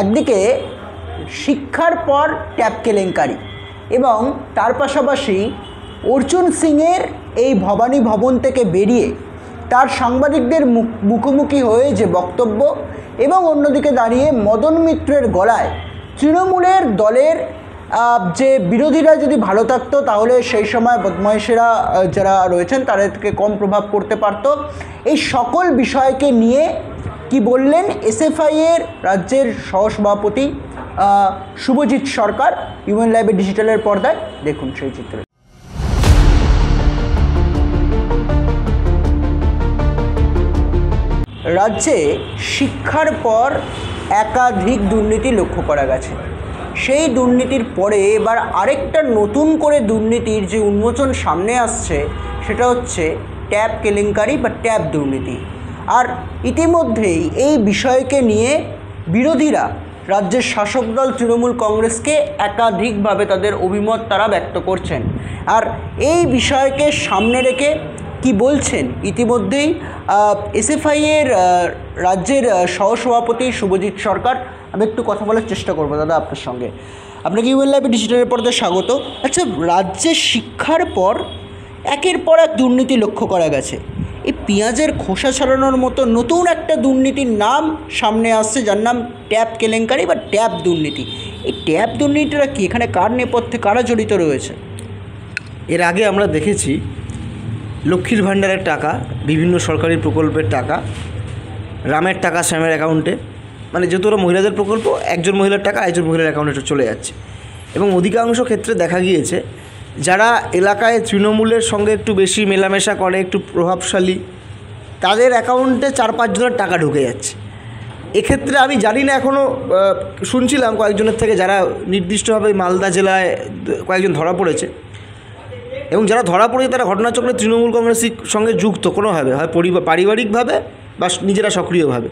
একদিকে শিক্ষার পর ট্যাব কেলেঙ্কারি এবং তার পাশাপাশি অর্জুন সিংয়ের এই ভবানী ভবন থেকে বেরিয়ে তার সাংবাদিকদের মুখোমুখি হয়ে যে বক্তব্য এবং অন্যদিকে দাঁড়িয়ে মদন মিত্রের গলায় তৃণমূলের দলের যে বিরোধীরা যদি ভালো থাকতো তাহলে সেই সময় বদমাইশেরা যারা রয়েছেন তাদেরকে কম প্রভাব পড়তে পারত। এই সকল বিষয়কে নিয়ে কি বললেন এসএফআই এর রাজ্যের সহসভাপতি শুভজিৎ সরকার ইউএন লাইভে ডিজিটালের পর্দায় দেখুন সেই চিত্র। রাজ্যে শিক্ষার পর একাধিক দুর্নীতি লক্ষ্য করা গেছে। সেই দুর্নীতির পরে এবার আরেকটা নতুন করে দুর্নীতির যে উন্মোচন সামনে আসছে সেটা হচ্ছে ট্যাব কেলেঙ্কারি বা ট্যাব দুর্নীতি। আর ইতিমধ্যেই এই বিষয়কে নিয়ে বিরোধীরা রাজ্যের শাসক দল তৃণমূল কংগ্রেসকে একাধিকভাবে তাদের অভিমত তারা ব্যক্ত করছেন। আর এই বিষয়কে সামনে রেখে কি বলছেন ইতিমধ্যেই এসএফআই এর রাজ্যের সহসভাপতি শুভজিৎ সরকার। আমি একটু কথা বলার চেষ্টা করবো দাদা আপনার সঙ্গে। আপনাকে ইউএন লাইভে ডিজিটালের পর্দায় স্বাগত। আচ্ছা, রাজ্যে শিক্ষার পর একের পর এক দুর্নীতি লক্ষ্য করা গেছে। এই পেঁয়াজের খোসা ছাড়ানোর মতো নতুন একটা দুর্নীতির নাম সামনে আসছে, যার নাম ট্যাব কেলেঙ্কারি বা ট্যাব দুর্নীতি। এই ট্যাব দুর্নীতিটা কি, এখানে কার নেপথ্যে কারা জড়িত রয়েছে? এর আগে আমরা দেখেছি লক্ষ্মীর ভাণ্ডারের টাকা, বিভিন্ন সরকারি প্রকল্পের টাকা, রামের টাকা শ্যামের অ্যাকাউন্টে, মানে যেহেতু ওরা মহিলাদের প্রকল্প, একজন মহিলার টাকা একজন মহিলার অ্যাকাউন্টে চলে যাচ্ছে। এবং অধিকাংশ ক্ষেত্রে দেখা গিয়েছে যারা এলাকায় তৃণমূলের সঙ্গে একটু বেশি মেলামেশা করে, একটু প্রভাবশালী, তাদের অ্যাকাউন্টে 4-5 জনের টাকা ঢুকে যাচ্ছে। এক্ষেত্রে আমি জানি না, এখনও শুনছিলাম কয়েকজনের থেকে যারা নির্দিষ্টভাবে মালদা জেলায় কয়েকজন ধরা পড়েছে, এবং যারা ধরা পড়েছে তারা ঘটনাচক্রে তৃণমূল কংগ্রেসের সঙ্গে যুক্ত কোনোভাবে, হয় পারিবারিকভাবে বা নিজেরা সক্রিয়ভাবে।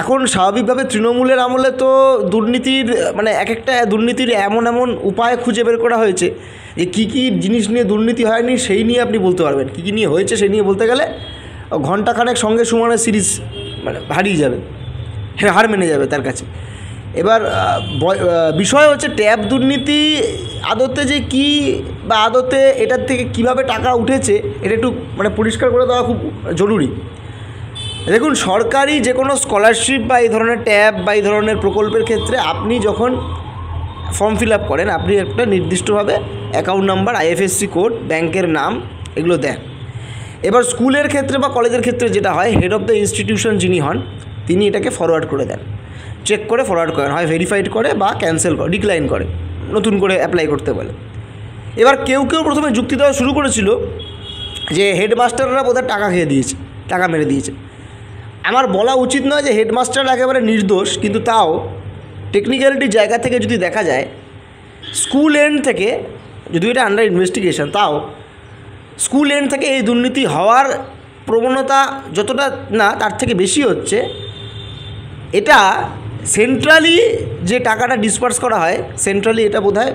এখন স্বাভাবিকভাবে তৃণমূলের আমলে তো দুর্নীতির মানে এক একটা দুর্নীতির এমন এমন উপায় খুঁজে বের করা হয়েছে যে কী কী জিনিস নিয়ে দুর্নীতি হয়নি সেই নিয়ে আপনি বলতে পারবেন, কী কী নিয়ে হয়েছে সেই নিয়ে বলতে গেলে ঘণ্টাখানেক সঙ্গে সুমনের সিরিজ মানে হারিয়ে যাবে, হার মেনে যাবে তার কাছে। এবার বিষয় হচ্ছে ট্যাব দুর্নীতি আদতে যে কী, বা আদতে এটার থেকে কিভাবে টাকা উঠেছে এটা একটু মানে পরিষ্কার করে দেওয়া খুব জরুরি। দেখুন, সরকারি যে কোনো স্কলারশিপ বা এই ধরনের ট্যাব বা এই ধরনের প্রকল্পের ক্ষেত্রে আপনি যখন ফর্ম ফিল আপ করেন, আপনি একটা নির্দিষ্টভাবে অ্যাকাউন্ট নাম্বার, আইএফএসসি কোড, ব্যাংকের নাম এগুলো দেন। এবার স্কুলের ক্ষেত্রে বা কলেজের ক্ষেত্রে যেটা হয়, হেড অফ দ্য ইনস্টিটিউশন যিনি হন তিনি এটাকে ফরওয়ার্ড করে দেন, চেক করে ফরওয়ার্ড করেন, হয় ভেরিফাইড করে বা ক্যান্সেল করে, ডিক্লাইন করে, নতুন করে অ্যাপ্লাই করতে বলে। এবার কেউ প্রথমে যুক্তি দেওয়া শুরু করেছিল যে হেডমাস্টাররা বোধহয় টাকা খেয়ে দিয়েছে, টাকা মেরে দিয়েছে। আমার বলা উচিত নয় যে হেডমাস্টার একেবারে নির্দোষ, কিন্তু তাও টেকনিক্যালিটির জায়গা থেকে যদি দেখা যায়, স্কুল এন্ড থেকে, যদি এটা আন্ডার ইনভেস্টিগেশন, তাও স্কুল এন্ড থেকে এই দুর্নীতি হওয়ার প্রবণতা যতটা না তার থেকে বেশি হচ্ছে। এটা সেন্ট্রালি যে টাকাটা ডিসপার্স করা হয়, সেন্ট্রালি এটা বোধহয়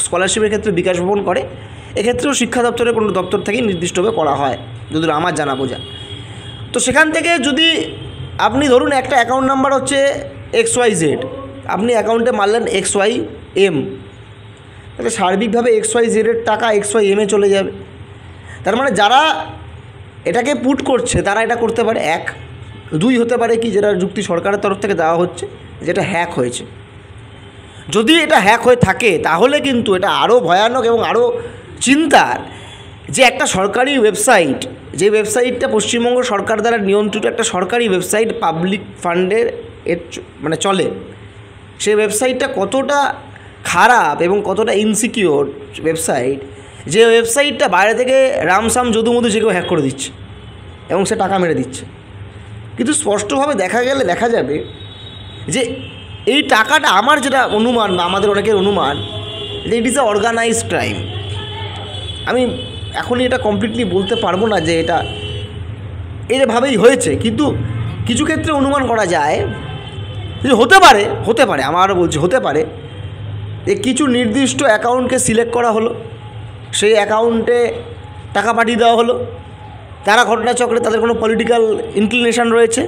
স্কলারশিপের ক্ষেত্রে বিকাশ ভবন করে, এক্ষেত্রেও শিক্ষা দপ্তরের কোনো দপ্তর থেকেই নির্দিষ্টভাবে করা হয় যদিও আমার জানা বোঝা। তো সেখান থেকে যদি আপনি ধরুন একটা অ্যাকাউন্ট নাম্বার হচ্ছে XYZ, আপনি অ্যাকাউন্টে মারলেন XYM, তাহলে সার্বিকভাবে XYZ এর টাকা XYM চলে যাবে। তার মানে যারা এটাকে পুট করছে তারা এটা করতে পারে, 1, 2 হতে পারে কি, যেটা যুক্তি সরকারের তরফ থেকে দেওয়া হচ্ছে, যেটা হ্যাক হয়েছে। যদি এটা হ্যাক হয়ে থাকে তাহলে কিন্তু এটা আরও ভয়ানক এবং আরও চিন্তার, যে একটা সরকারি ওয়েবসাইট, যে ওয়েবসাইটটা পশ্চিমবঙ্গ সরকার দ্বারা নিয়ন্ত্রিত একটা সরকারি ওয়েবসাইট, পাবলিক ফান্ডের মানে চলে, সেই ওয়েবসাইটটা কতটা খারাপ এবং কতটা ইনসিকিওর ওয়েবসাইট, যে ওয়েবসাইটটা বাইরে থেকে রামসাম যদুমধু যে কেউ হ্যাক করে দিচ্ছে এবং সে টাকা মেরে দিচ্ছে। কিন্তু স্পষ্টভাবে দেখা যাবে যে এই টাকাটা, আমার যেটা অনুমান বা আমাদের অনেকের অনুমান, যে it is a organised crime. আমি এখনই এটা কমপ্লিটলি বলতে পারবো না যে এটা এভাবেই হয়েছে, কিন্তু কিছু ক্ষেত্রে অনুমান করা যায় যে হতে পারে আমার আরও বলছি, হতে পারে যে কিছু নির্দিষ্ট অ্যাকাউন্টকে সিলেক্ট করা হলো, সেই অ্যাকাউন্টে টাকা পাঠিয়ে দেওয়া হলো, তারা ঘটনাচক্রে তাদের কোনো পলিটিক্যাল ইনক্লিনেশন রয়েছে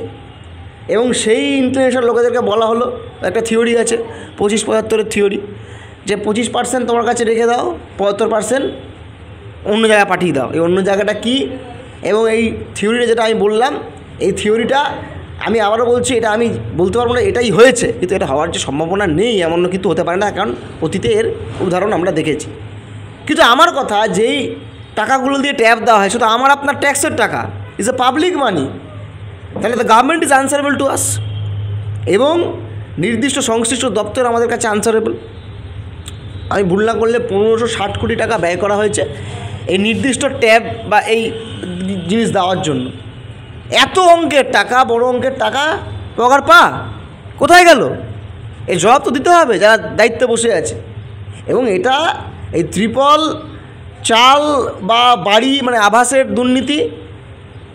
এবং সেই ইন্টারন্যাশনাল লোকেদেরকে বলা হলো, একটা থিওরি আছে 25-75-এর থিওরি, যে 25% তোমার কাছে রেখে দাও, 75% অন্য জায়গায় পাঠিয়ে দাও। এই অন্য জায়গাটা কি, এবং এই থিওরিটা যেটা আমি বললাম, এই থিওরিটা আমি আবারও বলছি, এটা আমি বলতে পারবো না এটাই হয়েছে, কিন্তু এটা হওয়ার যে সম্ভাবনা নেই এমন কিন্তু হতে পারে না, কারণ অতীতে এর উদাহরণ আমরা দেখেছি। কিন্তু আমার কথা, যেই টাকাগুলো দিয়ে ট্যাপ দেওয়া হয় সেটা আমার আপনার ট্যাক্সের টাকা, ইজ এ পাবলিক মানি, তাহলে the government is answerable to us, এবং নির্দিষ্ট সংশ্লিষ্ট দপ্তর আমাদের কাছে আনসারেবল। আমি ভুল না করলে 1560 কোটি টাকা ব্যয় করা হয়েছে এই নির্দিষ্ট ট্যাব বা এই জিনিস দেওয়ার জন্য। এত অঙ্কের টাকা, বড় অঙ্কের টাকা পগার কোথায় গেল? এই জবাব তো দিতে হবে যারা দায়িত্বে বসে আছে। এবং এটা এই ত্রিপল, চাল বা বাড়ি, মানে আবাসের দুর্নীতি,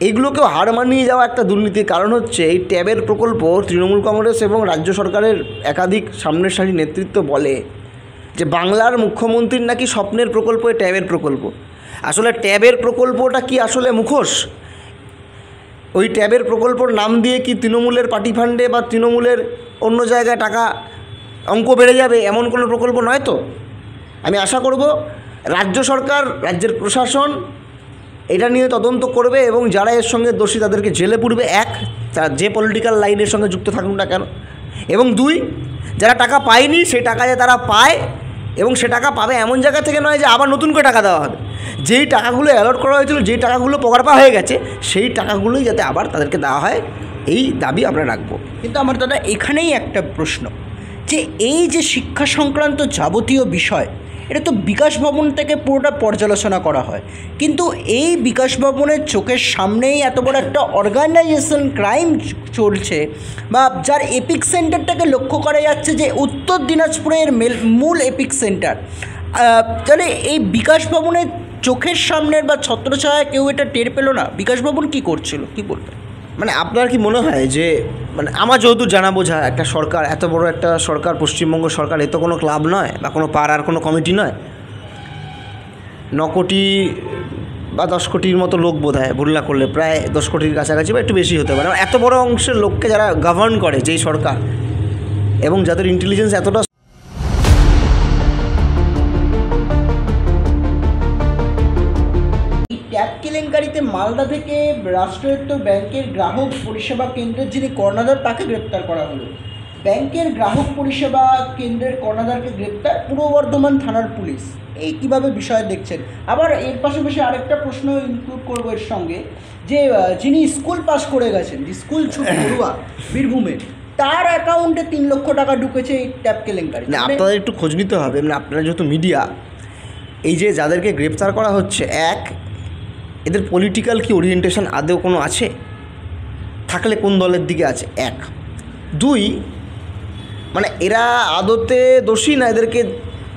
এইগুলোকেও হার মানিয়ে যাওয়া একটা দুর্নীতির কারণ হচ্ছে এই ট্যাবের প্রকল্প। তৃণমূল কংগ্রেস এবং রাজ্য সরকারের একাধিক সামনের সারি নেতৃত্ব বলে যে বাংলার মুখ্যমন্ত্রীর নাকি স্বপ্নের প্রকল্প এই ট্যাবের প্রকল্প। আসলে ট্যাবের প্রকল্পটা কি আসলে মুখোশ? ওই ট্যাবের প্রকল্পর নাম দিয়ে কি তৃণমূলের পার্টি ফান্ডে বা তৃণমূলের অন্য জায়গায় টাকা অঙ্ক বেড়ে যাবে এমন কোনো প্রকল্প নয় তো? আমি আশা করব রাজ্য সরকার, রাজ্যের প্রশাসন এটা নিয়ে তদন্ত করবে এবং যারা এর সঙ্গে দোষী তাদেরকে জেলে পুরবে, এক, যে পলিটিক্যাল লাইনের সঙ্গে যুক্ত থাকুন না কেন, এবং দুই, যারা টাকা পায়নি সেই টাকা যে তারা পায়, এবং সে টাকা পাবে এমন জায়গা থেকে নয় যে আবার নতুন করে টাকা দেওয়া হবে। যেই টাকাগুলো অ্যালট করা হয়েছিল, যেই টাকাগুলো পগারপা হয়ে গেছে, সেই টাকাগুলোই যাতে আবার তাদেরকে দেওয়া হয়, এই দাবি আমরা রাখবো। কিন্তু আমার দাদা এখানেই একটা প্রশ্ন, যে এই যে শিক্ষা সংক্রান্ত যাবতীয় বিষয়, এটা তো বিকাশ ভবন থেকে পুরোটা পর্যালোচনা করা হয়, কিন্তু এই বিকাশ ভবনের চোখের সামনেই এত বড় একটা অর্গানাইজেশন ক্রাইম চলছে, বা যার এপিক সেন্টারটাকে লক্ষ্য করা যাচ্ছে যে উত্তর দিনাজপুরের মূল এপিক সেন্টার, তাহলে এই বিকাশ ভবনের চোখের সামনের বা ছত্রছায়ায় কেউ এটা টের পেল না? বিকাশ ভবন কী করছিল, কী বলবেন? মানে আপনার কি মনে হয় যে, মানে আমার যেহেতু জানা বোঝা একটা সরকার, এত বড় একটা সরকার, পশ্চিমবঙ্গ সরকার, এ তো কোনো ক্লাব নয় বা কোনো পাড়ার কোনো কমিটি নয়। 9 কোটি বা 10 কোটির মতো লোক বোধ হয়, ভুল না করলে প্রায় 10 কোটির কাছাকাছি বা একটু বেশি হতে পারে। এত বড় অংশের লোককে যারা গভর্ন করে, যেই সরকার, এবং যাদের ইন্টেলিজেন্স এতটা, ট্যাব কেলেঙ্কারিতে মালদা থেকে রাষ্ট্রায়ত্ত ব্যাংকের গ্রাহক পরিষেবা কেন্দ্রের যিনি কর্ণধার তাকে গ্রেপ্তার করা হলো। ব্যাংকের গ্রাহক পরিষেবা কেন্দ্রের কর্ণধারকে গ্রেপ্তার পূর্ব বর্ধমান থানার পুলিশ। এই কিভাবে বিষয় দেখছেন? আবার এর পাশাপাশি আরেকটা প্রশ্ন ইনক্লুড করবো এর সঙ্গে, যে যিনি স্কুল পাস করে গেছেন, যে স্কুল ছুট পড়ুয়া বীরভূমে, তার অ্যাকাউন্টে 3 লক্ষ টাকা ঢুকেছে এই ট্যাব কেলেঙ্কারি। না, আপনাদের একটু খোঁজ নিতে হবে। মানে আপনারা যেহেতু মিডিয়া, এই যে যাদেরকে গ্রেপ্তার করা হচ্ছে, এক, এদের পলিটিক্যাল কি ওরিয়েন্টেশন আদৌ কোনো আছে? থাকলে কোন দলের দিকে আছে? এক। দুই, মানে এরা আদতে দোষী না এদেরকে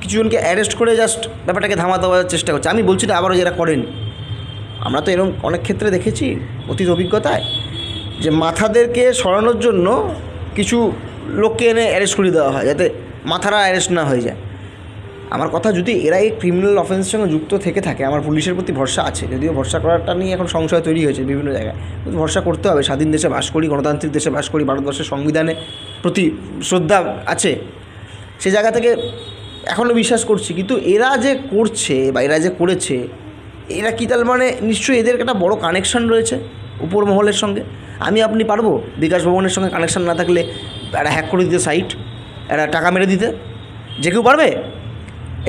কিছুজনকে অ্যারেস্ট করে জাস্ট ব্যাপারটাকে ধামা দেওয়ার চেষ্টা করছে? আমি বলছি না আবারও যারা করেন, আমরা তো এরকম অনেক ক্ষেত্রে দেখেছি অতীত অভিজ্ঞতায়, যে মাথাদেরকে সরানোর জন্য কিছু লোককে এনে অ্যারেস্ট করে দেওয়া হয় যাতে মাথারা অ্যারেস্ট না হয়ে যায়। আমার কথা, যদি এরা এই ক্রিমিনাল অফেন্সের সঙ্গে যুক্ত থেকে থাকে, আমার পুলিশের প্রতি ভরসা আছে, যদিও ভরসা করাটা নিয়ে এখন সংশয় তৈরি হয়েছে বিভিন্ন জায়গায়, কিন্তু ভরসা করতে হবে। স্বাধীন দেশে বাস করি, গণতান্ত্রিক দেশে বাস করি, ভারতবর্ষের সংবিধানে প্রতি শ্রদ্ধা আছে, সে জায়গা থেকে এখনও বিশ্বাস করছি। কিন্তু এরা যে করছে বা এরা যে করেছে, এরা কি তার মানে নিশ্চয়ই এদের একটা বড় কানেকশান রয়েছে উপর মহলের সঙ্গে। আমি আপনি পারবো বিকাশ ভবনের সঙ্গে কানেকশান না থাকলে একটা হ্যাক করে দিতে সাইট, একটা টাকা মেরে দিতে? যে কেউ পারবে?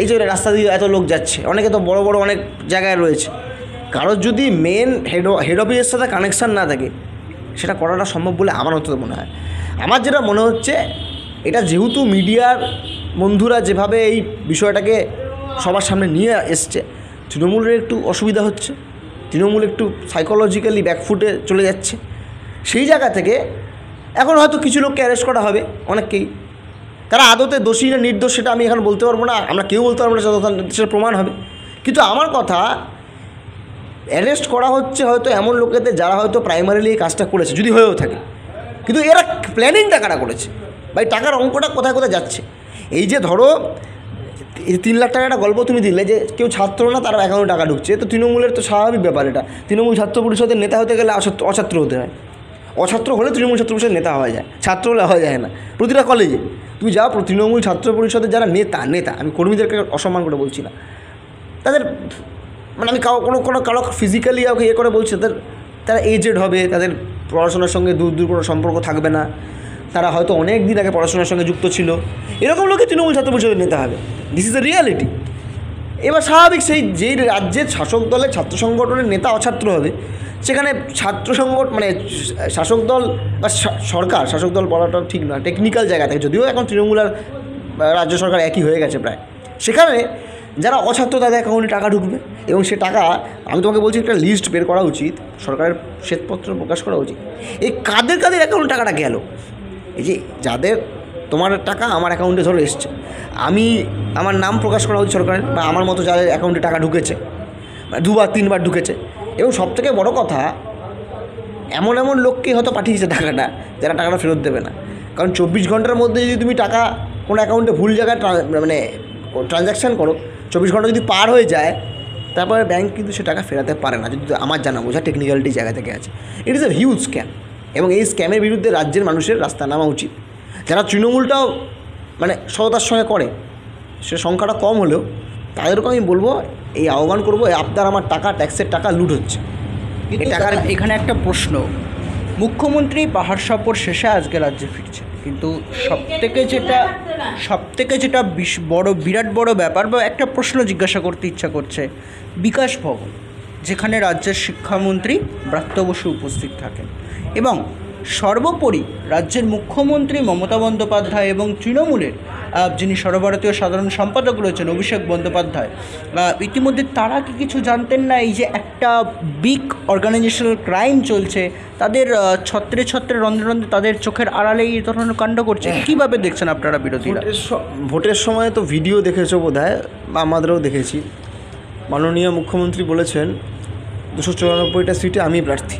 এই যে রাস্তা দিয়ে এত লোক যাচ্ছে, অনেকে তো বড় বড় অনেক জায়গায় রয়েছে, কারোর যদি মেন হেড অফিসের সাথে কানেকশান না থাকে, সেটা করাটা সম্ভব বলে আমার অন্তত মনে হয়। আমার যেটা মনে হচ্ছে, এটা যেহেতু মিডিয়ার বন্ধুরা যেভাবে এই বিষয়টাকে সবার সামনে নিয়ে এসছে, তৃণমূলের একটু অসুবিধা হচ্ছে, তৃণমূল একটু সাইকোলজিক্যালি ব্যাকফুটে চলে যাচ্ছে। সেই জায়গা থেকে এখন হয়তো কিছু লোককে অ্যারেস্ট করা হবে, অনেককেই। তারা আদতে দোষী না নির্দোষ সেটা আমি এখন বলতে পারবো না, আমরা কেউ বলতে পারবো না, সেটা প্রমাণ হবে। কিন্তু আমার কথা, অ্যারেস্ট করা হচ্ছে হয়তো এমন লোকেদের যারা হয়তো প্রাইমারিলি এই কাজটা করেছে, যদি হয়েও থাকে, কিন্তু এরা প্ল্যানিংটা কারা করেছে বা এই টাকার অঙ্কটা কোথায় কোথায় যাচ্ছে। এই যে ধরো এই 3 লাখ টাকা একটা গল্প তুমি দিলে, যে কেউ ছাত্র না তার অ্যাকাউন্টে টাকা ঢুকছে, তো তৃণমূলের তো স্বাভাবিক ব্যাপার। এটা তৃণমূল ছাত্র পরিষদের নেতা হতে গেলে অছাত্র হতে হয়, অছাত্র হলে তৃণমূল ছাত্র পরিষদের নেতা হওয়া যায়, ছাত্র হলে হওয়া যায় না। প্রতিটা কলেজে তুমি যাও, তৃণমূল ছাত্র পরিষদের যারা নেতা, আমি কর্মীদেরকে অসম্মান করে বলছি না, তাদের মানে আমি কারো ফিজিক্যালি কাউকে ইয়ে করে বলছি, তারা এজেড হবে, তাদের পড়াশোনার সঙ্গে দূর কোনো সম্পর্ক থাকবে না, তারা হয়তো অনেক দিন আগে পড়াশোনার সঙ্গে যুক্ত ছিল, এরকম লোকে তৃণমূল ছাত্র পরিষদের নেতা হবে। This is the reality. এবার স্বাভাবিক, সেই যেই রাজ্যের শাসক দলের ছাত্র সংগঠনের নেতা অছাত্র হবে, সেখানে ছাত্র সংগঠন মানে শাসক দল বা সরকার, শাসক দল বলাটা ঠিক নয়, টেকনিক্যাল জায়গা থেকে, যদিও এখন তৃণমূল আর রাজ্য সরকার একই হয়ে গেছে প্রায়, সেখানে যারা অছাত্র তাদের অ্যাকাউন্টে টাকা ঢুকবে এবং সে টাকা, আমি তোমাকে বলছি একটা লিস্ট বের করা উচিত, সরকারের শ্বেতপত্র প্রকাশ করা উচিত, এই কাদের অ্যাকাউন্টে টাকাটা গেল। এই যে যাদের তোমার টাকা আমার অ্যাকাউন্টে ধরে এসছে, আমার নাম প্রকাশ করা উচিত সরকারের, বা আমার মতো যাদের অ্যাকাউন্টে টাকা ঢুকেছে, দুবার তিনবার ঢুকেছে, এবং সবথেকে বড় কথা, এমন লোককে হয়তো পাঠিয়েছে টাকাটা যারা টাকাটা ফেরত দেবে না। কারণ 24 ঘন্টার মধ্যে যদি তুমি টাকা কোনো অ্যাকাউন্টে ভুল জায়গায় মানে ট্রানজ্যাকশান করো, 24 ঘন্টা যদি পার হয়ে যায়, তারপরে ব্যাংক কিন্তু সে টাকা ফেরাতে পারে না, যদি আমার জানা বোঝা টেকনিক্যালিটি জায়গা থেকে আছে। It is a huge scam, এবং এই স্ক্যামের বিরুদ্ধে রাজ্যের মানুষের রাস্তা নামা উচিত। যারা তৃণমূলটাও মানে সততার সঙ্গে করে, সে সংখ্যাটা কম হলেও তাদেরকে আমি বলবো, এই আহ্বান করবো, আপনার আমার টাকা, ট্যাক্সের টাকা লুট হচ্ছে। টাকার এখানে একটা প্রশ্ন, মুখ্যমন্ত্রী পাহাড় সফর শেষে আজকে রাজ্যে ফিরছে, কিন্তু সবথেকে যেটা বিরাট বড় ব্যাপার বা একটা প্রশ্ন জিজ্ঞাসা করতে ইচ্ছা করছে, বিকাশ ভবন, যেখানে রাজ্যের শিক্ষামন্ত্রী ব্রাত্য বসু উপস্থিত থাকেন, এবং সর্বোপরি রাজ্যের মুখ্যমন্ত্রী মমতা বন্দ্যোপাধ্যায় এবং তৃণমূলের যিনি সর্বভারতীয় সাধারণ সম্পাদক রয়েছেন অভিষেক বন্দ্যোপাধ্যায়, ইতিমধ্যে তারা কি কিছু জানতেন না এই যে একটা বিগ অর্গানাইজেশনাল ক্রাইম চলছে, তাদের ছত্রে রন্ধ্রে তাদের চোখের আড়ালে এই ধরনের কাণ্ড করছে? কীভাবে দেখছেন আপনারা বিরোধীরা? ভোটের সময় তো ভিডিও দেখেছো বোধহয়, বা আমাদেরও দেখেছি, মাননীয় মুখ্যমন্ত্রী বলেছেন 294টা সিটে আমি প্রার্থী।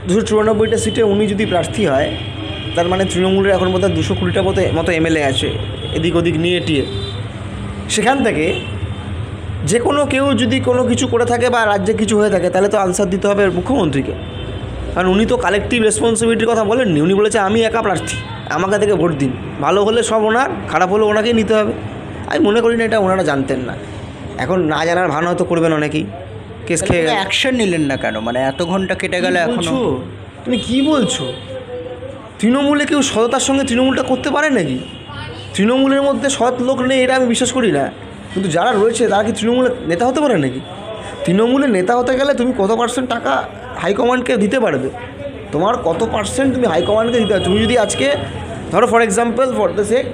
294টা সিটে উনি যদি প্রার্থী হয়, তার মানে তৃণমূলের এখন বোধহয় 220টা মতো এমএলএ আছে, এদিক ওদিক নিয়ে টিয়ে। সেখান থেকে যে কেউ যদি কোনো কিছু করে থাকে বা রাজ্যে কিছু হয়ে থাকে, তাহলে তো আনসার দিতে হবে মুখ্যমন্ত্রীকে, কারণ উনি তো কালেকটিভ রেসপন্সিবিলিটির কথা বলেননি। উনি বলেছে আমি একা প্রার্থী, আমাকে থেকে ভোট দিন, ভালো হলে সব ওনার, খারাপ হলে ওনাকেই নিতে হবে। আমি মনে করি না এটা ওনারা জানতেন না, এখন না জানার ভান হয়তো করবেন অনেকেই, কেস খেয়ে অ্যাকশন নিলেন না কেন? মানে এত ঘন্টা কেটে গেলে এখনও তুমি কী বলছো? তৃণমূলে কেউ সততার সঙ্গে তৃণমূলটা করতে পারে নাকি? তৃণমূলের মধ্যে সৎ লোক নেই এটা আমি বিশ্বাস করি না, কিন্তু যারা রয়েছে তারা কি তৃণমূলের নেতা হতে পারে নাকি? তৃণমূলের নেতা হতে গেলে তুমি কত পার্সেন্ট টাকা হাইকমান্ডকে দিতে পারবে, তোমার কত পার্সেন্ট তুমি হাইকমান্ডকে দিতে পারবে। তুমি যদি আজকে ধরো for example, for the sake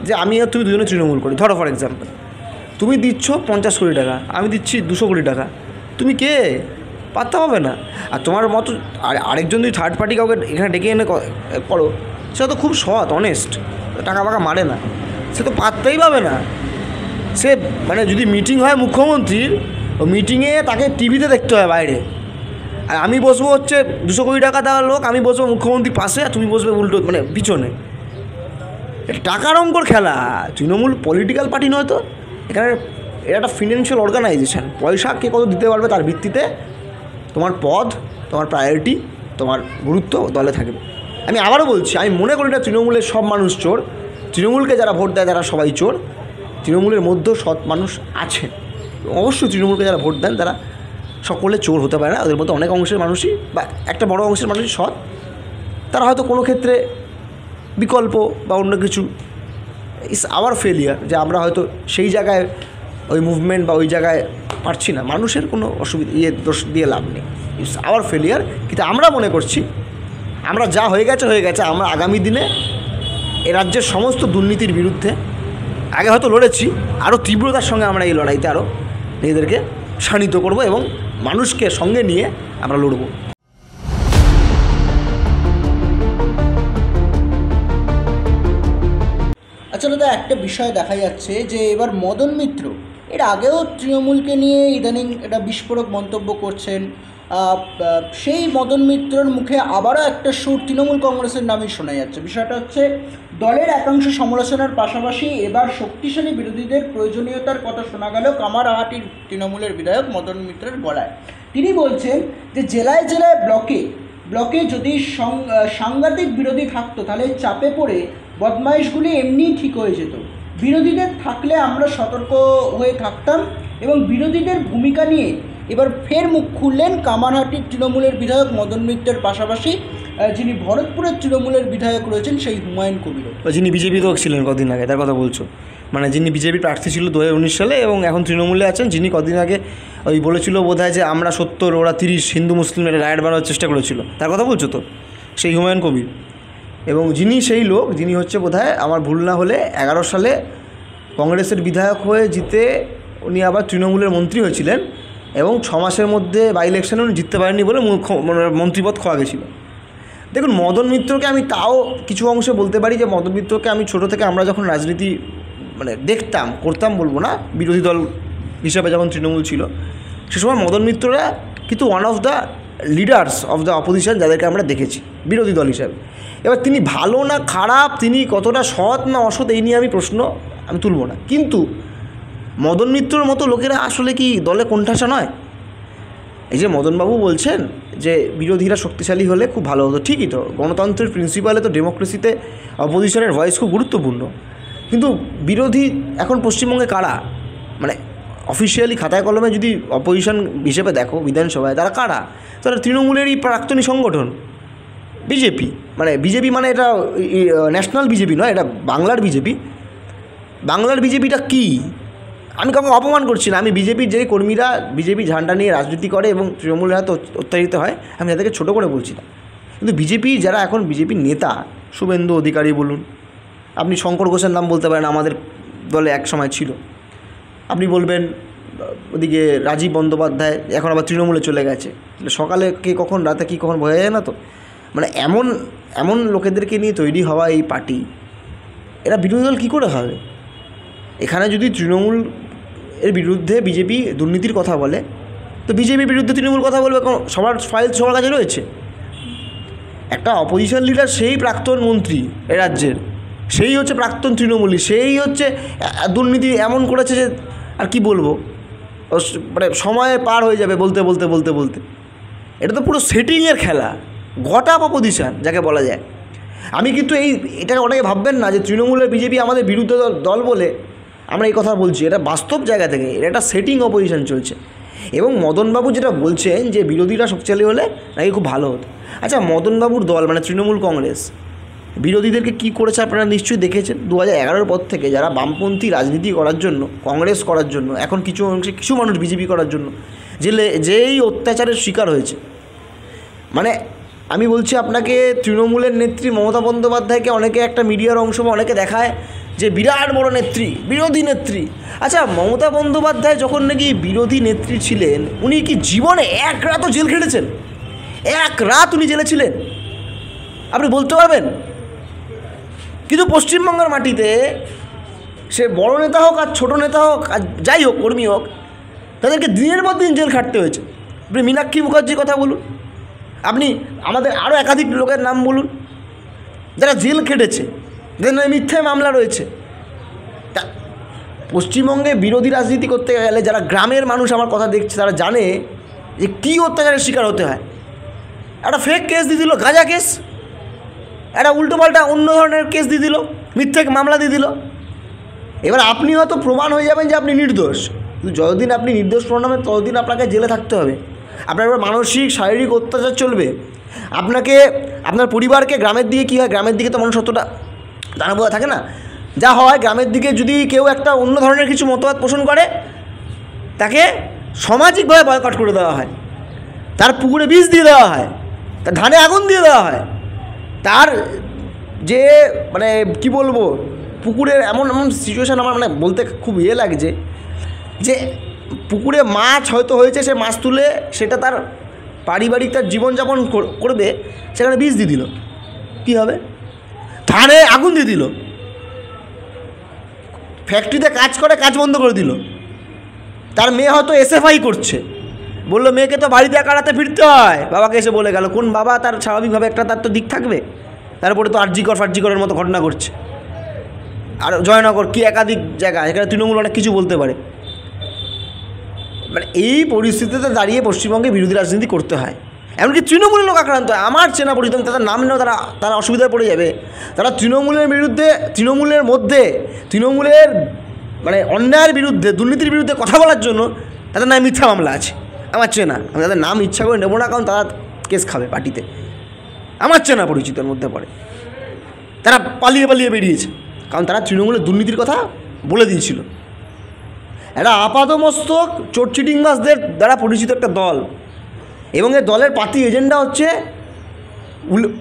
যে আমি আর তুমি দুজনে তৃণমূল করি, ধরো ফর এক্সাম্পল, তুমি দিচ্ছ 50 কোটি টাকা, আমি দিচ্ছি 200 কোটি টাকা, তুমি কে? পাত্তা পাবে না। আর তোমার মতো আরেকজন যদি থার্ড পার্টি কাউকে এখানে ডেকে এনে করো, সে তো খুব সৎ, অনেস্ট, টাকা ফাকা মারে না, সে তো পাত্তাই পাবে না। সে মানে যদি মিটিং হয় মুখ্যমন্ত্রীর, ও মিটিংয়ে তাকে টিভিতে দেখতে হয় বাইরে, আর আমি বসবো হচ্ছে 200 কোটি টাকা দেওয়ার লোক, আমি বসবো মুখ্যমন্ত্রীর পাশে, আর তুমি বসবে উল্টো মানে পিছনে। এটা টাকার অঙ্কর খেলা। তৃণমূল পলিটিক্যাল পার্টি নয় তো, এখানে এটা একটা ফিনান্সিয়াল অর্গানাইজেশন। পয়সা কে কত দিতে পারবে তার ভিত্তিতে তোমার পদ, তোমার প্রায়োরিটি, তোমার গুরুত্ব দলে থাকবে। আমি আবারও বলছি, আমি মনে করি না তৃণমূলের সব মানুষ চোর, তৃণমূলকে যারা ভোট দেয় তারা সবাই চোর। তৃণমূলের মধ্যেও সৎ মানুষ আছে, অবশ্যই তৃণমূলকে যারা ভোট দেন তারা সকলে চোর হতে পারে না, ওদের মধ্যে অনেক অংশের মানুষই বা একটা বড় অংশের মানুষই সৎ। তারা হয়তো কোনো ক্ষেত্রে বিকল্প বা অন্য কিছু, ইটস আওয়ার ফেলিয়ার যে আমরা হয়তো সেই জায়গায় ওই মুভমেন্ট বা ওই জায়গায় পারছি না। মানুষের কোনো অসুবিধা দোষ দিয়ে লাভ নেই, ইটস আওয়ার ফেলিয়ার। কিন্তু আমরা মনে করছি আমরা যা হয়ে গেছে, আমরা আগামী দিনে এ রাজ্যের সমস্ত দুর্নীতির বিরুদ্ধে আগে হয়তো লড়েছি, আরও তীব্রতার সঙ্গে আমরা এই লড়াইতে আরও নিজেদেরকে শানিত করব এবং মানুষকে সঙ্গে নিয়ে আমরা লড়ব। আচ্ছা দাদা, একটা বিষয় দেখা যাচ্ছে যে এবার মদন মিত্র এর আগেও তৃণমূলকে নিয়ে ইদানিং একটা বিস্ফোরক মন্তব্য করছেন। সেই মদন মিত্রর মুখে আবারও একটা সুর তৃণমূল কংগ্রেসের নামই শোনা যাচ্ছে। বিষয়টা হচ্ছে দলের একাংশ সমালোচনার পাশাপাশি এবার শক্তিশালী বিরোধীদের প্রয়োজনীয়তার কথা শোনা গেল কামারহাটির তৃণমূলের বিধায়ক মদন মিত্রের গলায়। তিনি বলছেন যে জেলায় জেলায় ব্লকে ব্লকে যদি সাংঘাতিক বিরোধী থাকতো তাহলে চাপে পড়ে বদমাইশগুলি এমনিই ঠিক হয়ে যেত। বিরোধীদের থাকলে আমরা সতর্ক হয়ে থাকতাম এবং বিরোধীদের ভূমিকা নিয়ে এবার ফের মুখ খুললেন কামারহাটির তৃণমূলের বিধায়ক মদন মিত্রের পাশাপাশি যিনি ভরতপুরের তৃণমূলের বিধায়ক রয়েছেন সেই হুমায়ুন কবিরও, যিনি বিজেপি তো ছিলেন কদিন আগে, তার কথা বলছো? মানে যিনি বিজেপি প্রার্থী ছিল 2019 সালে এবং এখন তৃণমূলে আছেন, যিনি কদিন আগে ওই বলেছিল বোধহয় যে আমরা 70 ওরা 30 হিন্দু মুসলিমের রায়ট বানানোর চেষ্টা করেছিল, তার কথা বলছো তো? সেই হুমায়ুন কবির। এবং যিনি সেই লোক, যিনি হচ্ছে বোধহয় আমার ভুল না হলে 11 সালে কংগ্রেসের বিধায়ক হয়ে জিতে উনি আবার তৃণমূলের মন্ত্রী হয়েছিলেন এবং 6 মাসের মধ্যে বাই ইলেকশনে উনি জিততে পারেননি বলে মন্ত্রীপদ খোয়া গেছিলো। দেখুন, মদন মিত্রকে আমি তাও কিছু অংশে বলতে পারি যে মদন মিত্রকে আমি ছোটো থেকে আমরা যখন রাজনীতি মানে দেখতাম, করতাম বলবো না, বিরোধী দল হিসাবে যখন তৃণমূল ছিল সে সময় মদন মিত্ররা কিন্তু one of the leaders of the opposition যাদেরকে আমরা দেখেছি বিরোধী দল হিসাবে। এবার তিনি ভালো না খারাপ, তিনি কতটা সৎ না অসৎ, এই নিয়ে আমি প্রশ্ন তুলব না, কিন্তু মদন মিত্রর মতো লোকেরা আসলে কি দলে কোণঠাসা নয়? এই যে মদনবাবু বলছেন যে বিরোধীরা শক্তিশালী হলে খুব ভালো হতো, ঠিকই তো, গণতন্ত্রের প্রিন্সিপালে তো ডেমোক্রেসিতে অপোজিশনের ভয়েস খুব গুরুত্বপূর্ণ, কিন্তু বিরোধী এখন পশ্চিমবঙ্গে কারা? মানে অফিসিয়ালি খাতায় কলমে যদি অপোজিশন হিসেবে দেখো বিধানসভায়, তারা কারা? তারা তৃণমূলেরই প্রাক্তনী সংগঠন বিজেপি। মানে বিজেপি মানে এটা ন্যাশনাল বিজেপি নয়, এটা বাংলার বিজেপি। বাংলার বিজেপিটা কী? আমি কাউকে অপমান করছি না, আমি বিজেপির যে কর্মীরা বিজেপি ঝান্ডা নিয়ে রাজনীতি করে এবং তৃণমূলের হাতে অত্যাচারিত হয় আমি তাদেরকে ছোটো করে বলছি না, কিন্তু বিজেপি যারা এখন বিজেপির নেতা, শুভেন্দু অধিকারী বলুন, আপনি শঙ্কর ঘোষের নাম বলতে পারেন, আমাদের দলে এক সময় ছিল, আপনি বলবেন ওদিকে রাজীব বন্দ্যোপাধ্যায় এখন আবার তৃণমূলে চলে গেছে, সকালে কে কখন রাতে কী কখন বোঝা যায় না তো। মানে এমন এমন লোকেদেরকে নিয়ে তৈরি হওয়া এই পার্টি, এরা বিরোধী দল কী করে হবে? এখানে যদি তৃণমূল এর বিরুদ্ধে বিজেপি দুর্নীতির কথা বলে তো বিজেপির বিরুদ্ধে তৃণমূল কথা বলবে, সবার ফাইল সবার কাছে রয়েছে। একটা অপোজিশন লিডার সেই প্রাক্তন মন্ত্রী এ রাজ্যের, সেই হচ্ছে প্রাক্তন তৃণমূলী, সেই হচ্ছে দুর্নীতি এমন করেছে যে আর কি বলবো, মানে সময় পার হয়ে যাবে বলতে বলতে বলতে বলতে। এটা তো পুরো সেটিংয়ের খেলা, গট-আপ অপোজিশন যাকে বলা যায়। আমি কিন্তু এটা অনেকে ভাববেন না যে তৃণমূলের বিজেপি আমাদের বিরুদ্ধে দল বলে আমরা এই কথা বলছি, এটা বাস্তব জায়গা থেকে এটা একটা সেটিং অপোজিশন চলছে। এবং মদনবাবু যেটা বলছেন যে বিরোধীরা শক্তিশালী হলে নাকি খুব ভালো হতো। আচ্ছা, মদনবাবুর দল মানে তৃণমূল কংগ্রেস বিরোধীদেরকে কী করেছে আপনারা নিশ্চয়ই দেখেছেন। 2011 পর থেকে যারা বামপন্থী রাজনীতি করার জন্য, কংগ্রেস করার জন্য, এখন কিছু অংশে কিছু মানুষ বিজেপি করার জন্য যেই অত্যাচারের শিকার হয়েছে, মানে আমি বলছি আপনাকে, তৃণমূলের নেত্রী মমতা বন্দ্যোপাধ্যায়কে অনেকে একটা মিডিয়ার অংশ বা অনেকে দেখায় যে বিরাট বড় নেত্রী, বিরোধী নেত্রী। আচ্ছা, মমতা বন্দ্যোপাধ্যায় যখন নাকি বিরোধী নেত্রী ছিলেন, উনি কি জীবনে এক রাতও জেল খেটেছেন? এক রাত উনি জেলে ছিলেন? আপনি বলতে পারবেন? কিন্তু পশ্চিমবঙ্গের মাটিতে সে বড় নেতা হোক আর ছোটো নেতা হোক আর যাই হোক, কর্মী হোক, তাদেরকে দিনের পর দিন জেল খাটতে হয়েছে। আপনি মীনাক্ষী মুখার্জির কথা বলুন, আপনি আমাদের আরও একাধিক লোকের নাম বলুন যারা জেল খেটেছে, যাদের মিথ্যে মামলা রয়েছে। তা পশ্চিমবঙ্গে বিরোধী রাজনীতি করতে গেলে যারা গ্রামের মানুষ আমার কথা দেখছে, তারা জানে যে কী অত্যাচারের শিকার হতে হয়। একটা ফেক কেস দিয়ে দিল, গাঁজা কেস, একটা উল্টোপাল্টা অন্য ধরনের কেস দিয়ে দিল, মিথ্যে মামলা দিয়ে দিল। এবার আপনি হয়তো প্রমাণ হয়ে যাবেন যে আপনি নির্দোষ, কিন্তু যতদিন আপনি নির্দোষ প্রমাণ হবেন ততদিন আপনাকে জেলে থাকতে হবে। আপনার এবার মানসিক শারীরিক অত্যাচার চলবে, আপনাকে, আপনার পরিবারকে। গ্রামের দিকে কী হয়, গ্রামের দিকে তো মানুষ অতটা জানা বোঝা থাকে না। যা হয়, গ্রামের দিকে যদি কেউ একটা অন্য ধরনের কিছু মতবাদ পোষণ করে, তাকে সামাজিকভাবে বয়কট করে দেওয়া হয়, তার পুকুরে বিষ দিয়ে দেওয়া হয়, তার ধানে আগুন দিয়ে দেওয়া হয়, তার যে মানে কি বলবো, পুকুরের এমন এমন সিচুয়েশান আমার মানে বলতে খুব লাগছে যে পুকুরে মাছ হয়তো হয়েছে, সে মাছ তুলে সেটা তার পারিবারিক তার জীবনযাপন করবে, সেখানে বিষ দিয়ে দিল, কী হবে? ধানে আগুন দিয়ে দিল, ফ্যাক্টরিতে কাজ করে, কাজ বন্ধ করে দিল। তার মেয়ে হয়তো SFI করছে, বললো মেয়েকে তো বাড়িতে একা রাতে ফিরতে হয়, বাবাকে এসে বলে গেল। কোন বাবা তার স্বাভাবিকভাবে একটা তার তো দিক থাকবে? তারপরে তো ফার্জিকরের মতো ঘটনা ঘটছে। আর জয়নগর কি একাধিক জায়গা, এখানে তৃণমূল অনেক কিছু বলতে পারে। মানে এই পরিস্থিতিতে দাঁড়িয়ে পশ্চিমবঙ্গে বিরোধী রাজনীতি করতে হয়। এমনকি তৃণমূলের লোক আক্রান্ত হয়। আমার চেনা পরিচিত, তাদের নাম নেওয়া তারা অসুবিধায় পড়ে যাবে। তারা তৃণমূলের বিরুদ্ধে, তৃণমূলের মধ্যে, তৃণমূলের মানে অন্যায়ের বিরুদ্ধে, দুর্নীতির বিরুদ্ধে কথা বলার জন্য তাদের নামে মিথ্যা মামলা আছে। আমার চেনা, আমি তাদের নাম ইচ্ছা করে নেবো না, কারণ তারা কেস খাবে পার্টিতে। আমার চেনা পরিচিতের মধ্যে পড়ে। তারা পালিয়ে পালিয়ে বেরিয়েছে, কারণ তারা তৃণমূলের দুর্নীতির কথা বলে দিয়েছিল। একটা আপাতমস্তক চোরচিটিংবাজদের দ্বারা পরিচিত একটা দল, এবং এই দলের পার্টি এজেন্ডা হচ্ছে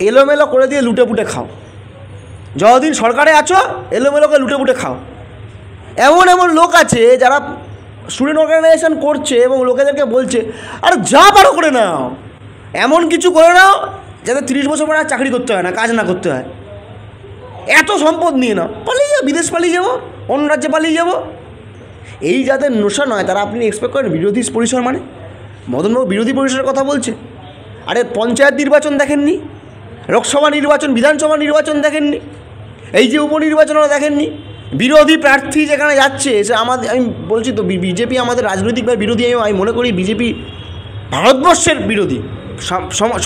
এলোমেলো করে দিয়ে লুটে পুটে খাও। যতদিন সরকারে আছো এলোমেলোকে লুটে পুটে খাও। এমন এমন লোক আছে যারা স্টুডেন্ট অর্গানাইজেশন করছে এবং লোকেদেরকে বলছে আর যা পারো করে নাও, এমন কিছু করে নাও যাতে 30 বছর পরে আর চাকরি করতে হয় না, কাজ না করতে হয়। এত সম্পদ নিয়ে নাও, পালিয়ে যাও, বিদেশ পালিয়ে যাবো, অন্য রাজ্যে পালিয়ে যাবো। এই যাদের নেশা নয় তারা আপনি এক্সপেক্ট করেন বিরোধী পরিসর মানে? মদনবাবু বিরোধী পরিসরের কথা বলছে। আরে পঞ্চায়েত নির্বাচন দেখেননি, লোকসভা নির্বাচন, বিধানসভা নির্বাচন দেখেননি, এই যে উপনির্বাচনও দেখেননি। বিরোধী প্রার্থী যেখানে যাচ্ছে সে আমাদের, আমি বলছি তো বিজেপি আমাদের রাজনৈতিকভাবে বিরোধী। আমি মনে করি বিজেপি ভারতবর্ষের বিরোধী,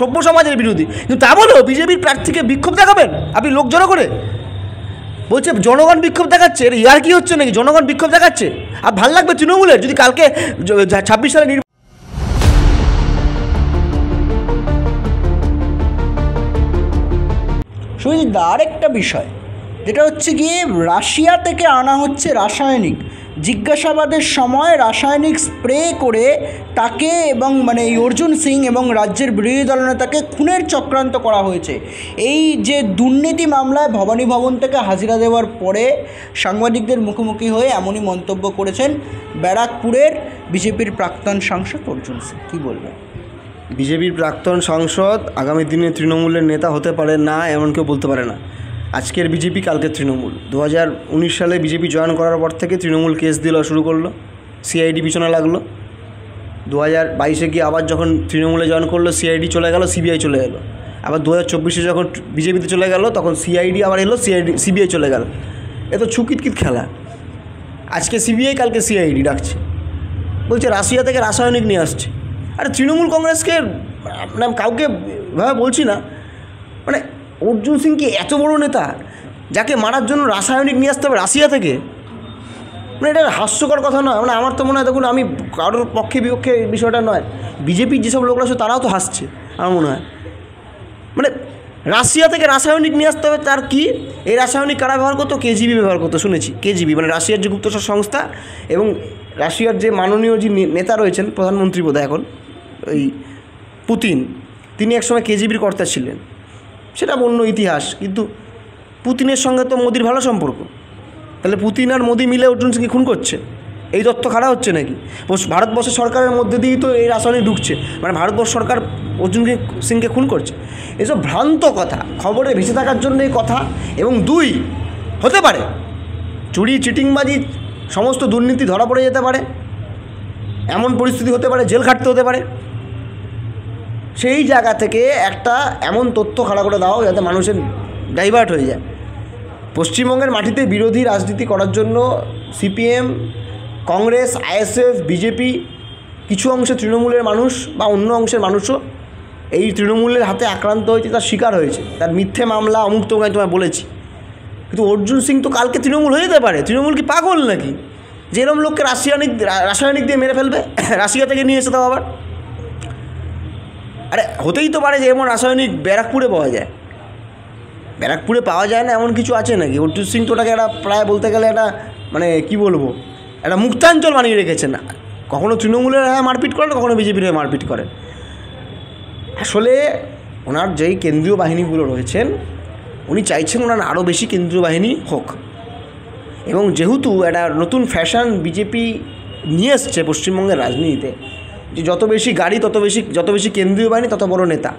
সভ্য সমাজের বিরোধী। কিন্তু তা বলেও বিজেপির প্রার্থীকে বিক্ষোভ দেখাবেন আপনি লোক জড়ো করে? বলছে জনগণ বিক্ষোভ দেখাচ্ছে। এর ইয়ার কি হচ্ছে নাকি? জনগণ বিক্ষোভ দেখাচ্ছে। আর ভাল লাগবে তৃণমূলের যদি কালকে 26 সালে সুজিত, আরেকটা বিষয় যেটা হচ্ছে গিয়ে রাশিয়া থেকে আনা হচ্ছে রাসায়নিক। জিজ্ঞাসাবাদের সময় রাসায়নিক স্প্রে করে তাকে এবং মানে এই অর্জুন সিং এবং রাজ্যের বিরোধী দলনেতাকে খুনের চক্রান্ত করা হয়েছে। এই যে দুর্নীতি মামলায় ভবানী ভবন থেকে হাজিরা দেওয়ার পরে সাংবাদিকদের মুখোমুখি হয়ে এমনই মন্তব্য করেছেন ব্যারাকপুরের বিজেপির প্রাক্তন সাংসদ অর্জুন সিং। কী বলবেন? বিজেপির প্রাক্তন সাংসদ আগামী দিনে তৃণমূলের নেতা হতে পারে না এমন কেউ বলতে পারে না। আজকের বিজেপি কালকের তৃণমূল। 2019 সালে বিজেপি জয়েন করার পর থেকে তৃণমূল কেস দেওয়া শুরু করলো, সিআইডি পিছনে লাগলো। 2022-এ গিয়ে আবার যখন তৃণমূলে জয়েন করলো সিআইডি চলে গেল, সিবিআই চলে গেলো। আবার 2024-এ যখন বিজেপিতে চলে গেল তখন সিআইডি আবার এলো, সিবিআই চলে গেল। এ তো ছুকিতকিত খেলা। আজকে সিবিআই, কালকে সিআইডি ডাকছে, বলছে রাশিয়া থেকে রাসায়নিক নিয়ে আসছে। আরে তৃণমূল কংগ্রেসকে মানে কাউকে ভাবে বলছি না, মানে অর্জুন সিং কি এত বড় নেতা যাকে মারার জন্য রাসায়নিক নিয়ে আসতে হবে রাশিয়া থেকে? মানে এটা হাস্যকর কথা নয়? মানে আমার তো মনে হয়, দেখুন আমি কারোর পক্ষে বিপক্ষে বিষয়টা নয়, বিজেপির যেসব লোকরা আছে তারাও তো হাসছে আমার মনে হয়। মানে রাশিয়া থেকে রাসায়নিক নিয়ে আসতে হবে, তার কি? এই রাসায়নিক কারা ব্যবহার করতো? কেজিবি ব্যবহার করতো, শুনেছি। কেজিবি মানে রাশিয়ার যে গুপ্তচর সংস্থা, এবং রাশিয়ার যে মাননীয় যে নেতা রয়েছেন, প্রধানমন্ত্রী বোধহয় এখন, ওই পুতিন, তিনি একসময় কেজিবির কর্তা ছিলেন। সেটা অন্য ইতিহাস। কিন্তু পুতিনের সঙ্গে তো মোদির ভালো সম্পর্ক, তাহলে পুতিন আর মোদি মিলে অর্জুন সিংকে খুন করছে, এই তথ্য খাড়া হচ্ছে নাকি? ভারতবর্ষ সরকারের মধ্যে দিয়েই তো এই রাসায়নিক ঢুকছে, মানে ভারতবর্ষ সরকার অর্জুন সিংকে খুন করছে। এসব ভ্রান্ত কথা, খবরে ভেসে থাকার জন্য এই কথা। এবং 2, হতে পারে চুরি চিটিংবাজি সমস্ত দুর্নীতি ধরা পড়ে যেতে পারে, এমন পরিস্থিতি হতে পারে, জেল খাটতে হতে পারে। সেই জায়গা থেকে একটা এমন তথ্য খাড়া করে দাও যাতে মানুষের ডাইভার্ট হয়ে যায়। পশ্চিমবঙ্গের মাটিতে বিরোধী রাজনীতি করার জন্য সিপিএম, কংগ্রেস, আইএসএফ, বিজেপি, কিছু অংশে তৃণমূলের মানুষ বা অন্য অংশের মানুষও এই তৃণমূলের হাতে আক্রান্ত হয়েছে, তার শিকার হয়েছে, তার মিথ্যে মামলা অমুক তো আমি তোমায় বলেছি। কিন্তু অর্জুন সিং তো কালকে তৃণমূল হয়ে যেতে পারে। তৃণমূল কি পাগল নাকি যে এরকম লোককে রাসায়নিক দিয়ে মেরে ফেলবে? রাশিয়া থেকে নিয়ে এসে দাও আবার। আরে হতেই তো পারে যে এমন রাসায়নিক ব্যারাকপুরে পাওয়া যায়। ব্যারাকপুরে পাওয়া যায় না এমন কিছু আছে নাকি? অর্জুন সিং তো ওটাকে একটা প্রায় বলতে গেলে একটা মানে কি বলবো, একটা মুক্তাঞ্চল বানিয়ে রেখেছেন। কখনো তৃণমূলের হয়ে মারপিট করেন, কখনো বিজেপির হয়ে মারপিট করেন। আসলে ওনার যেই কেন্দ্রীয় বাহিনীগুলো রয়েছেন, উনি চাইছেন ওনার আরও বেশি কেন্দ্রীয় বাহিনী হোক। এবং যেহেতু একটা নতুন ফ্যাশন বিজেপি নিয়ে এসছে পশ্চিমবঙ্গের রাজনীতিতে, যে যত বেশি গাড়ি যত বেশি কেন্দ্রীয় বাহিনী তত বড় নেতা।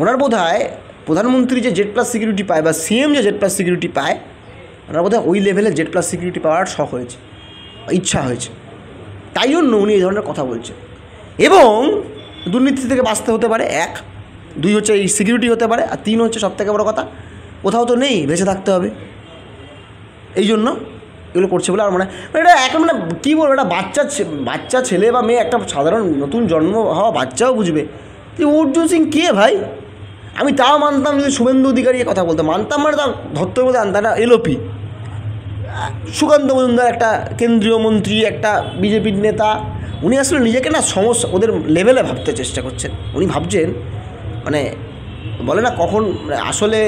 ওনার বোধহয় প্রধানমন্ত্রী যে জেড প্লাস সিকিউরিটি পায় বা সিএম যে জেড প্লাস সিকিউরিটি পায়, ওনার বোধহয় ওই লেভেলে জেড প্লাস সিকিউরিটি পাওয়ার শখ হয়েছে, ইচ্ছা হয়েছে। তাই জন্য উনি এই ধরনের কথা বলছেন। এবং দুর্নীতি থেকে বাঁচতে হতে পারে, 1, 2 হচ্ছে এই সিকিউরিটি হতে পারে, আর 3 হচ্ছে সবথেকে বড় কথা, কোথাও তো নেই, বেঁচে থাকতে হবে। এই জন্য এগুলো করছে বলে আর মনে হয় এটা এখন মানে কী বলবো, একটা বাচ্চা ছেলে বা মেয়ে, একটা সাধারণ নতুন জন্ম হওয়া বাচ্চাও বুঝবে যে অর্জুন সিং কে ভাই? আমি তাও মানতাম যদি শুভেন্দু অধিকারী কথা বলতে মানতাম, মানে তার ধত্তের মধ্যে আনতাম না। এলওপি সুকান্ত মজুমদার একটা কেন্দ্রীয় মন্ত্রী, একটা বিজেপির নেতা, উনি আসলে নিজেকে না সমস্যা ওদের লেভেলে ভাবতে চেষ্টা করছেন। উনি ভাবছেন মানে বলে না কখন আসলে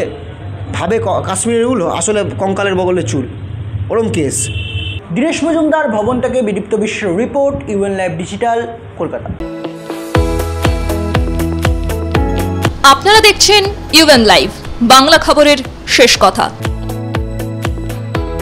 ভাবে কাশ্মীরের উল আসলে কঙ্কালের বগলে চুল, ওরম কেস। দীনেশ মজুমদার, ভবন থেকে বিদীপ্ত বিশ্বের report, UN live digital, Kolkata. আপনারা দেখছেন ইউএন লাইভ, বাংলা খবরের শেষ কথা।